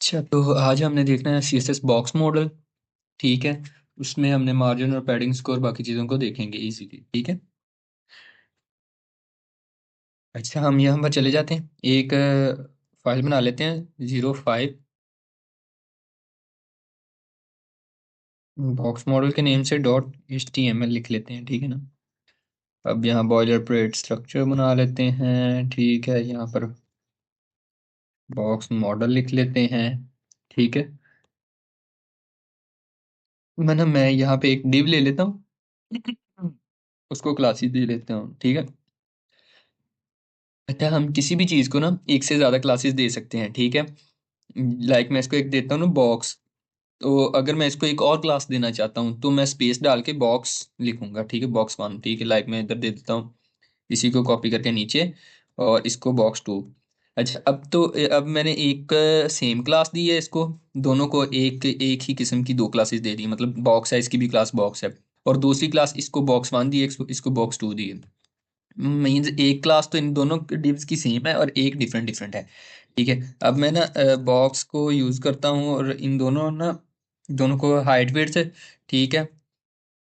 अच्छा, तो आज हमने देखना है CSS बॉक्स मॉडल। ठीक है। उसमें हमने मार्जिन और पैडिंग स्कोर बाकी चीज़ों को देखेंगे इजीली। ठीक है। अच्छा, हम यहाँ पर चले जाते हैं, एक फाइल बना लेते हैं 05 बॉक्स मॉडल के नेम से .html लिख लेते हैं। ठीक है ना। अब यहाँ बॉयलर प्लेट स्ट्रक्चर बना लेते हैं। ठीक है, यहाँ पर बॉक्स मॉडल लिख लेते हैं। ठीक है। मैं यहाँ पे एक डिव ले लेता हूँ, उसको क्लासेस दे लेता हूँ। ठीक है। अच्छा, हम किसी भी चीज़ को ना एक से ज़्यादा क्लासेस दे सकते हैं। ठीक है। लाइक मैं इसको एक देता हूँ ना बॉक्स। तो अगर मैं इसको एक और क्लास देना चाहता हूँ तो मैं स्पेस डाल के बॉक्स लिखूंगा। ठीक है, बॉक्स 1। ठीक है, लाइक मैं इधर दे देता हूँ, इसी को कॉपी करके नीचे, और इसको बॉक्स 2। अच्छा, अब मैंने एक सेम क्लास दी है इसको, दोनों को एक एक ही किस्म की दो क्लासेस दे दी, मतलब बॉक्स है, इसकी भी क्लास बॉक्स है, और दूसरी क्लास इसको बॉक्स 1 दी है, इसको बॉक्स 2 दी है। मीन्स एक क्लास तो इन दोनों डिव्स की सेम है और एक डिफरेंट डिफरेंट है। ठीक है। अब मैं ना बॉक्स को यूज़ करता हूँ और इन दोनों ना, दोनों को हाइट वेट से, ठीक है,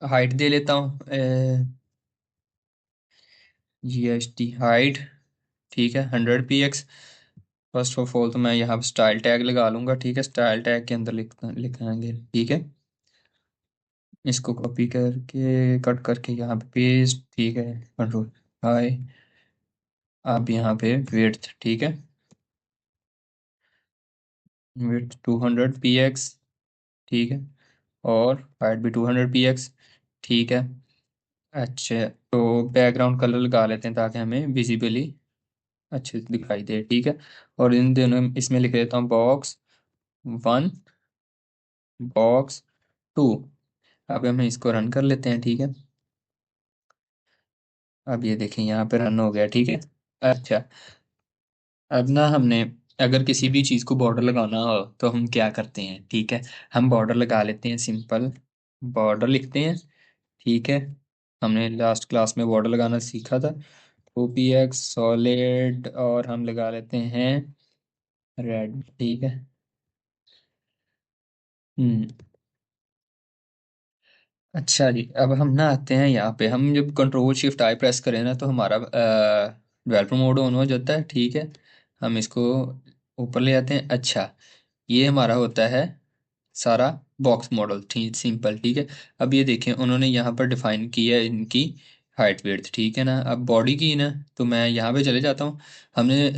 हाइट दे लेता हूँ, GST हाइट। ठीक है, 100 px। फर्स्ट ऑफ ऑल तो मैं यहाँ पर स्टाइल टैग लगा लूंगा। ठीक है, स्टाइल टैग के अंदर लिखाएंगे। ठीक है, इसको कॉपी करके कट करके यहाँ पे पेस्ट। ठीक है, कंट्रोल हाई। अब यहाँ पे विड्थ, ठीक है, विड्थ 200 px। ठीक है, और हाइट भी 200 px। ठीक है। अच्छा, तो बैकग्राउंड कलर लगा लेते हैं ताकि हमें विजिबली अच्छे से दिखाई दे। ठीक है, और इन दोनों इसमें लिख देता हूँ बॉक्स 1, बॉक्स 2। अब हम इसको रन कर लेते हैं। ठीक है। अब ये देखें, यहाँ पे रन हो गया। ठीक है। अच्छा, अब ना हमने अगर किसी भी चीज़ को बॉर्डर लगाना हो तो हम क्या करते हैं। ठीक है, हम बॉर्डर लगा लेते हैं, सिंपल बॉर्डर लिखते हैं। ठीक है, हमने लास्ट क्लास में बॉर्डर लगाना सीखा था। OPX सॉलिड, और हम लगा लेते हैं रेड। ठीक है। हम्म। अच्छा जी, अब हम ना आते हैं यहाँ पे, हम जब Ctrl+Shift+I प्रेस करें ना तो हमारा डेवलपर मोड ऑन हो जाता है। ठीक है, हम इसको ऊपर ले आते हैं। अच्छा, ये हमारा होता है सारा बॉक्स मॉडल। ठीक, सिंपल। ठीक है। अब ये देखें, उन्होंने यहाँ पर डिफाइन किया है इनकी हाइट वेड्थ। ठीक है ना। अब बॉडी की ना, तो मैं यहाँ पे चले जाता हूँ। हमने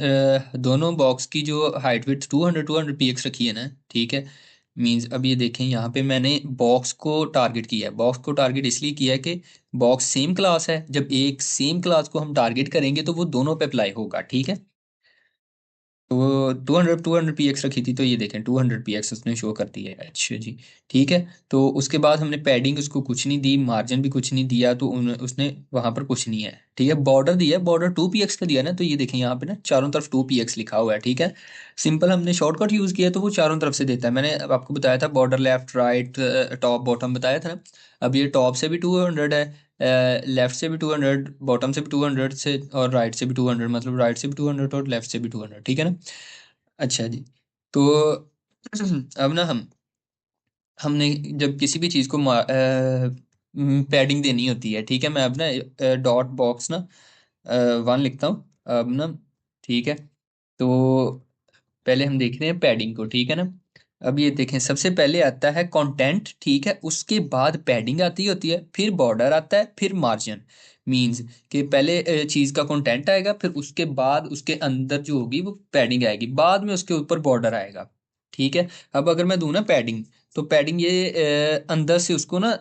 दोनों बॉक्स की जो हाइट वेड्थ 200 px रखी है ना। ठीक है। मींस अब ये देखें, यहाँ पे मैंने बॉक्स को टारगेट किया है। बॉक्स को टारगेट इसलिए किया है कि बॉक्स सेम क्लास है, जब एक सेम क्लास को हम टारगेट करेंगे तो वो दोनों पे अप्लाई होगा। ठीक है। तो वो 200 px रखी थी, तो ये देखें 200 px उसने शो कर दिया है। अच्छा जी। ठीक है। तो उसके बाद हमने पैडिंग उसको कुछ नहीं दी, मार्जिन भी कुछ नहीं दिया, तो उसने वहां पर कुछ नहीं है। ठीक है, बॉर्डर दिया, बॉर्डर 2 px का दिया ना, तो ये देखें यहाँ पे ना चारों तरफ 2 px लिखा हुआ है। ठीक है। सिंपल हमने शॉर्टकट यूज किया तो वो चारों तरफ से देता है। मैंने अब आपको बताया था border left right top bottom बताया था ना। अब ये टॉप से भी 200 है, लेफ्ट से भी 200, बॉटम से भी 200 से, और राइट से भी 200, मतलब राइट से भी 200 और लेफ्ट से भी 200। ठीक है ना। अच्छा जी। तो अब ना हमने जब किसी भी चीज़ को पैडिंग देनी होती है। ठीक है, मैं अब ना .बॉक्स 1 लिखता हूँ अब ना। ठीक है। तो पहले हम देखते हैं पैडिंग को। ठीक है ना। अब ये देखें, सबसे पहले आता है कंटेंट। ठीक है, उसके बाद पैडिंग आती होती है, फिर बॉर्डर आता है, फिर मार्जिन। मींस कि पहले चीज का कंटेंट आएगा, फिर उसके बाद उसके अंदर जो होगी वो पैडिंग आएगी, बाद में उसके ऊपर बॉर्डर आएगा। ठीक है। अब अगर मैं दूं ना पैडिंग, तो पैडिंग ये अंदर से उसको ना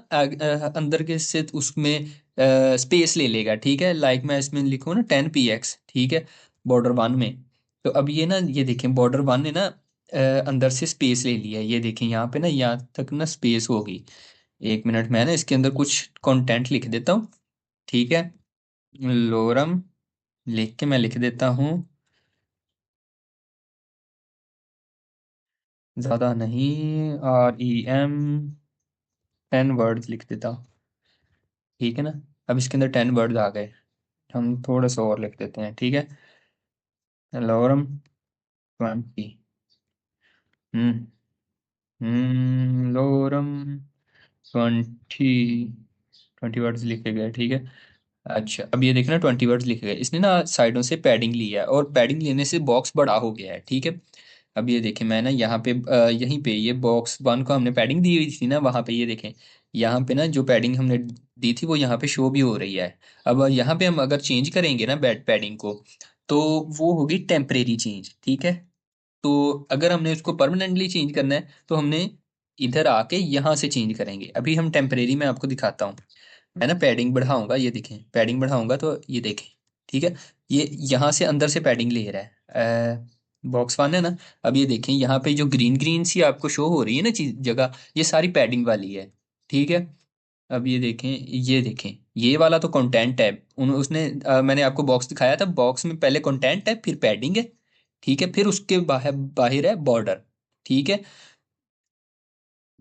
अंदर के से उसमें स्पेस ले लेगा। ठीक है, लाइक मैं इसमें लिखूँ ना 10 px। ठीक है, बॉर्डर 1 में। तो अब ये ना, ये देखें बॉर्डर 1 ने ना अंदर से स्पेस ले लिया है। ये देखें यहाँ पे ना, यहाँ तक ना स्पेस होगी। एक मिनट, मैं ना इसके अंदर कुछ कंटेंट लिख देता हूँ। ठीक है, लोरम लिख के मैं लिख देता हूँ, ज़्यादा नहीं, REM 10 वर्ड्स लिख देता हूँ। ठीक है ना। अब इसके अंदर 10 वर्ड्स आ गए, हम थोड़ा सा और लिख देते हैं। ठीक है, लोरम 20। हम्म लोरम 20 20 वर्ड्स लिखे गए, ठीक है। अच्छा, अब ये देखना 20 वर्ड्स लिखे गए, इसने ना साइडों से पैडिंग लिया है और पैडिंग लेने से बॉक्स बड़ा हो गया है, ठीक है। अब ये देखें, मैं ना यहाँ पे यहीं पे ये बॉक्स वन को हमने पैडिंग दी हुई थी ना, वहाँ पे ये देखें, यहाँ पे ना जो पैडिंग हमने दी थी वो यहाँ पे शो भी हो रही है। अब यहाँ पे हम अगर चेंज करेंगे ना बेड पैडिंग को, तो वो होगी टेम्परेरी चेंज, ठीक है। तो अगर हमने उसको परमानेंटली चेंज करना है तो हमने इधर आके यहाँ से चेंज करेंगे। अभी हम टेम्परेरी में आपको दिखाता हूँ। मैं ना पैडिंग बढ़ाऊंगा, ये देखें, पैडिंग बढ़ाऊंगा तो ये देखें, ठीक है। ये यहाँ से अंदर से पैडिंग ले रहा है, बॉक्स वन है ना। अब ये देखें, यहाँ पे जो ग्रीन ग्रीन सी आपको शो हो रही है ना चीज जगह, ये सारी पैडिंग वाली है, ठीक है। अब ये देखें, ये देखें, ये वाला तो कंटेंट है। उसने मैंने आपको बॉक्स दिखाया था, बॉक्स में पहले कंटेंट है, फिर पैडिंग है, ठीक है, फिर उसके बाहर बाहर है बॉर्डर, ठीक है,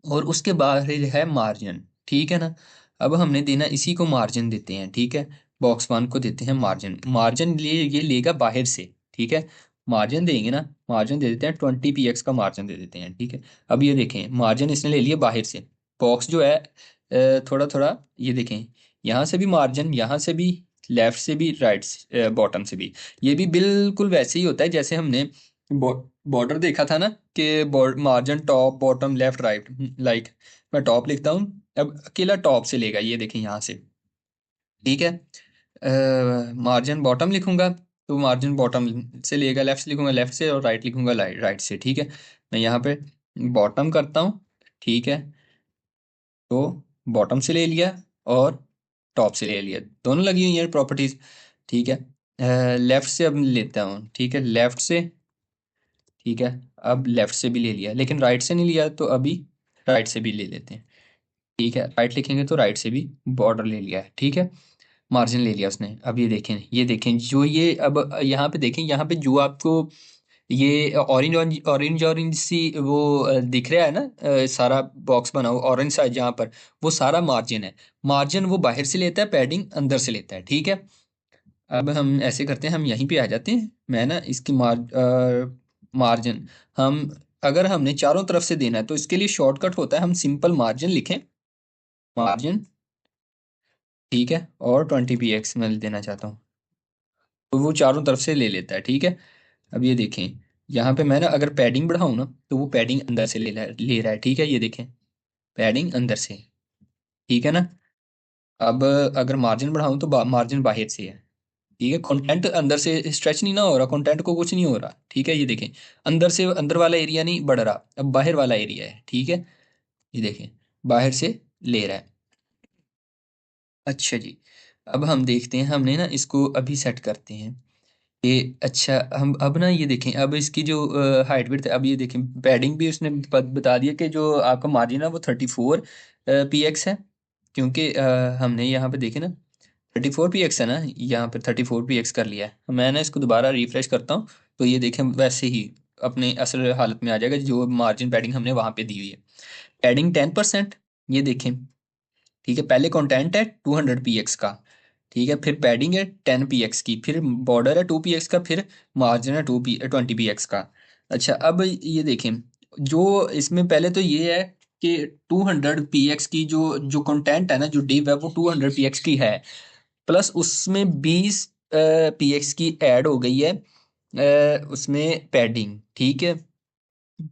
और उसके बाहर है मार्जिन, ठीक है ना। अब हमने देना इसी को मार्जिन देते हैं, ठीक है। बॉक्स वन को देते हैं मार्जिन, मार्जिन ये लेगा बाहर से, ठीक है। मार्जिन देंगे ना, मार्जिन दे देते हैं 20 px का मार्जिन दे देते हैं, ठीक है। अब ये देखें, मार्जिन इसने ले लिया बाहर से, बॉक्स जो है थोड़ा थोड़ा, ये देखें, यहाँ से भी मार्जिन, यहाँ से भी, लेफ्ट से भी, राइट, बॉटम से भी। ये भी बिल्कुल वैसे ही होता है जैसे हमने बॉर्डर देखा था ना, कि margin top bottom left right, like मैं टॉप लिखता हूँ, अब अकेला टॉप से लेगा, ये देखें यहाँ से, ठीक है। मार्जिन बॉटम लिखूंगा तो मार्जिन बॉटम से लेगा, लेफ्ट से लिखूंगा लेफ्ट से, और राइट लिखूंगा राइट राइट से, ठीक है। मैं यहाँ पे बॉटम करता हूँ, ठीक है, तो बॉटम से ले लिया और टॉप से ले लिया, दोनों लगी हुई हैं प्रॉपर्टीज, ठीक है। लेफ्ट से अब लेता हूँ, ठीक है, लेफ्ट से, ठीक है। अब लेफ्ट से भी ले लिया, लेकिन राइट से नहीं लिया, तो अभी राइट से भी ले लेते हैं, ठीक है। राइट लिखेंगे तो राइट से भी बॉर्डर ले लिया है, ठीक है। मार्जिन ले लिया उसने। अब ये देखें, ये देखें जो ये, अब यहाँ पे देखें, यहाँ पे जो आपको ये ऑरेंज ऑरेंज ऑरेंज सी वो दिख रहा है ना, सारा बॉक्स बना हुआ ऑरेंज सा जहाँ पर, वो सारा मार्जिन है। मार्जिन वो बाहर से लेता है, पैडिंग अंदर से लेता है, ठीक है। अब हम ऐसे करते हैं, हम यहीं पे आ जाते हैं, मैं ना इसकी मार्जिन, हम अगर हमने चारों तरफ से देना है तो इसके लिए शॉर्टकट होता है, हम सिंपल मार्जिन लिखें, मार्जिन, ठीक है, और 20 px मैं देना चाहता हूँ, तो वो चारों तरफ से ले लेता है, ठीक है। अब ये देखें, यहाँ पे मैं ना अगर पैडिंग बढ़ाऊँ ना, तो वो पैडिंग अंदर से ले रहा है, ठीक है, ये देखें, पैडिंग अंदर से, ठीक है ना। अब अगर मार्जिन बढ़ाऊँ तो मार्जिन बाहर से है, ठीक है। कंटेंट अंदर से स्ट्रेच नहीं ना हो रहा, कंटेंट को कुछ नहीं हो रहा, ठीक है। ये देखें, अंदर से अंदर वाला एरिया नहीं बढ़ रहा, अब बाहर वाला एरिया है, ठीक है। ये देखें, बाहर से ले रहा है। अच्छा जी, अब हम देखते हैं, हमने ना इसको अभी सेट करते हैं ये। अच्छा, हम अब ना ये देखें, अब इसकी जो हाइट विड्थ है, अब ये देखें, पैडिंग भी उसने बता दिया कि जो आपका मार्जिन है वो 34 px है, क्योंकि हमने यहाँ पे देखे ना 34 px है ना, यहाँ पे 34 px कर लिया है। मैं ना इसको दोबारा रिफ्रेश करता हूँ, तो ये देखें वैसे ही अपने असल हालत में आ जाएगा, जो मार्जिन पैडिंग हमने वहाँ पे दी हुई है। पैडिंग 10%, ये देखें, ठीक है। पहले कंटेंट है 200 px का, ठीक है, फिर पैडिंग है 10 px की, फिर बॉर्डर है 2 px का, फिर मार्जिन है 20 px का। अच्छा, अब ये देखें, जो इसमें पहले तो ये है कि 200 px की जो जो कंटेंट है ना, जो डिव है वो 200 px की है, प्लस उसमें 20 px की ऐड हो गई है उसमें पैडिंग, ठीक है।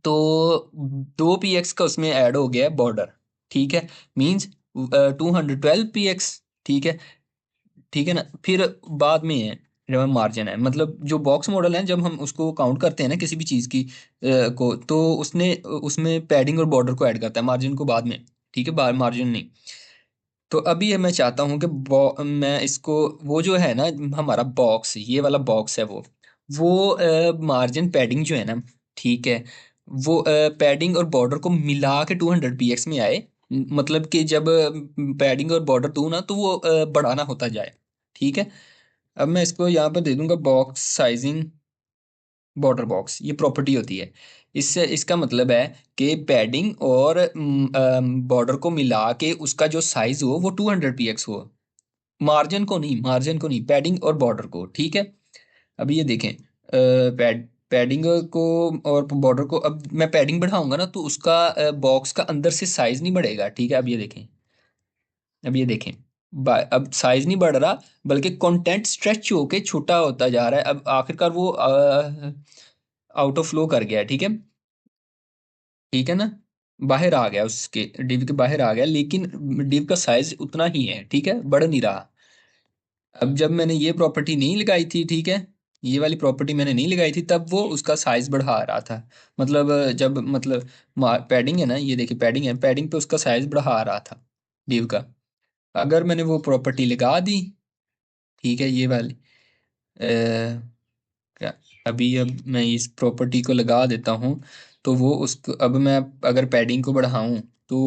तो 2 px का उसमें ऐड हो गया है बॉर्डर, ठीक है, मीन्स 212 px, ठीक है, ठीक है ना। फिर बाद में है जब मार्जिन है, मतलब जो बॉक्स मॉडल है, जब हम उसको काउंट करते हैं ना किसी भी चीज़ की को, तो उसने उसमें पैडिंग और बॉर्डर को ऐड करता है, मार्जिन को बाद में, ठीक है, बाद मार्जिन नहीं। तो अभी ये मैं चाहता हूँ कि मैं इसको, वो जो है ना हमारा बॉक्स, ये वाला बॉक्स है वो मार्जिन पैडिंग जो है ना, ठीक है, वो पैडिंग और बॉर्डर को मिला के 200 px में आए। मतलब कि जब पैडिंग और बॉर्डर दूँ ना, तो वो बढ़ाना होता जाए, ठीक है। अब मैं इसको यहाँ पर दे दूंगा बॉक्स साइजिंग बॉर्डर बॉक्स, ये प्रॉपर्टी होती है। इससे इसका मतलब है कि पैडिंग और बॉर्डर को मिला के उसका जो साइज हो वो 200 px हो, मार्जिन को नहीं, मार्जिन को नहीं, पैडिंग और बॉर्डर को, ठीक है। अब ये देखें, पैडिंग को और बॉर्डर को, अब मैं पैडिंग बढ़ाऊंगा ना तो उसका बॉक्स का अंदर से साइज नहीं बढ़ेगा, ठीक है। अब ये देखें, अब ये देखें, अब साइज नहीं बढ़ रहा, बल्कि कंटेंट स्ट्रेच होके छोटा होता जा रहा है। अब आखिरकार वो आउट ऑफ फ्लो कर गया है, ठीक है। ठीक है ना, बाहर आ गया, उसके डिव के बाहर आ गया, लेकिन डिव का साइज उतना ही है, ठीक है, बढ़ नहीं रहा। अब जब मैंने ये प्रॉपर्टी नहीं लगाई थी, ठीक है, ये वाली प्रॉपर्टी मैंने नहीं लगाई थी, तब वो उसका साइज बढ़ा रहा था। मतलब जब मतलब पैडिंग है ना, ये देखिए पैडिंग है, पैडिंग पे उसका साइज बढ़ा रहा था डिव का। अगर मैंने वो प्रॉपर्टी लगा दी, ठीक है, ये वाली क्या, अभी अब मैं इस प्रॉपर्टी को लगा देता हूँ, तो वो उसको, अब मैं अगर पैडिंग को बढ़ाऊं तो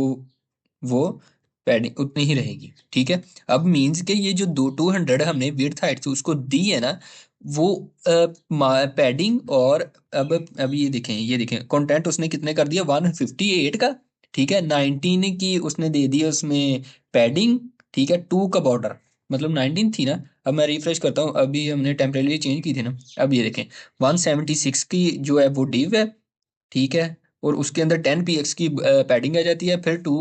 वो पैडिंग उतनी ही रहेगी, ठीक है। अब मीन्स के ये जो 200 हमने विड्थ हाइट उसको दी है ना, वो पैडिंग और अब ये देखें कंटेंट उसने कितने कर दिया, 158 का, ठीक है। 19 की उसने दे दी उसमें पैडिंग, ठीक है, 2 का बॉर्डर, मतलब 19 थी ना। अब मैं रिफ्रेश करता हूँ, अभी हमने टेम्परेरी चेंज की थी ना। अब ये देखें 176 की जो है वो डिव है, ठीक है, और उसके अंदर 10 px की पैडिंग आ जाती है, फिर 2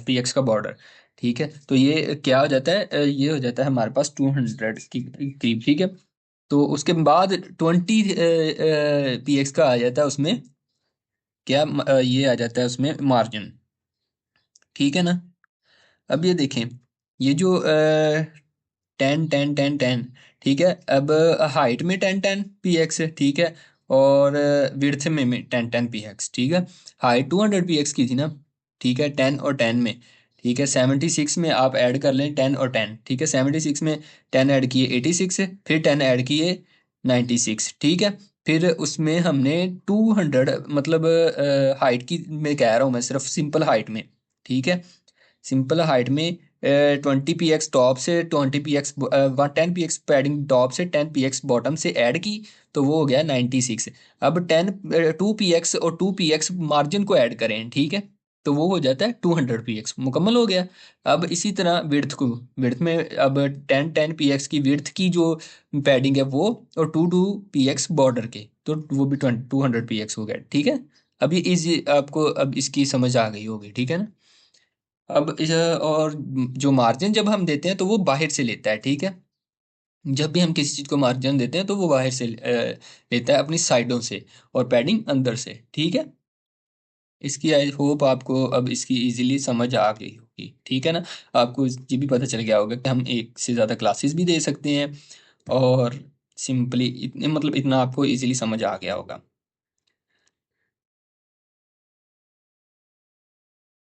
px का बॉर्डर, ठीक है। तो ये क्या हो जाता है, ये हो जाता है हमारे पास 200 की करीब, ठीक है। तो उसके बाद 20 px का आ जाता है उसमें क्या, ये आ जाता है उसमें मार्जिन, ठीक है ना। अब ये देखें, ये जो 10 10 10 10, ठीक है। अब हाइट में 10 10 px है, ठीक है, और विड्थ में 10 10 px, ठीक है। हाइट 200 px की थी ना, ठीक है, 10 और 10 में, ठीक है। 76 में आप ऐड कर लें 10 और 10, ठीक है। 76 में 10 ऐड किए 86 है, फिर 10 ऐड किए 96, ठीक है। फिर उसमें हमने 200, मतलब हाइट की मैं कह रहा हूँ, मैं सिर्फ सिंपल हाइट में, ठीक है, सिंपल हाइट में 20 px टॉप से, 20 px 10 px पैडिंग टॉप से, 10 px बॉटम से ऐड की, तो वो हो गया 96। अब 2 px और 2 px मार्जिन को ऐड करें, ठीक है, तो वो हो जाता है 200 px, मुकम्मल हो गया। अब इसी तरह विड्थ को, विड्थ में अब 10 10 px की विड्थ की जो पैडिंग है वो, और 2 2 px बॉर्डर के, तो वो भी 200 px हो गया, ठीक है। अब ये इजी आपको अब इसकी समझ आ गई होगी, ठीक है ना। अब और जो मार्जिन जब हम देते हैं तो वो बाहर से लेता है, ठीक है। जब भी हम किसी चीज को मार्जिन देते हैं तो वो बाहर से लेता है अपनी साइडों से, और पैडिंग अंदर से, ठीक है। इसकी आई होप आपको अब इसकी इजीली समझ आ गई होगी, ठीक है ना। आपको ये भी पता चल गया होगा कि हम एक से ज़्यादा क्लासेस भी दे सकते हैं, और सिंपली इतने, मतलब इतना आपको इजीली समझ आ गया होगा।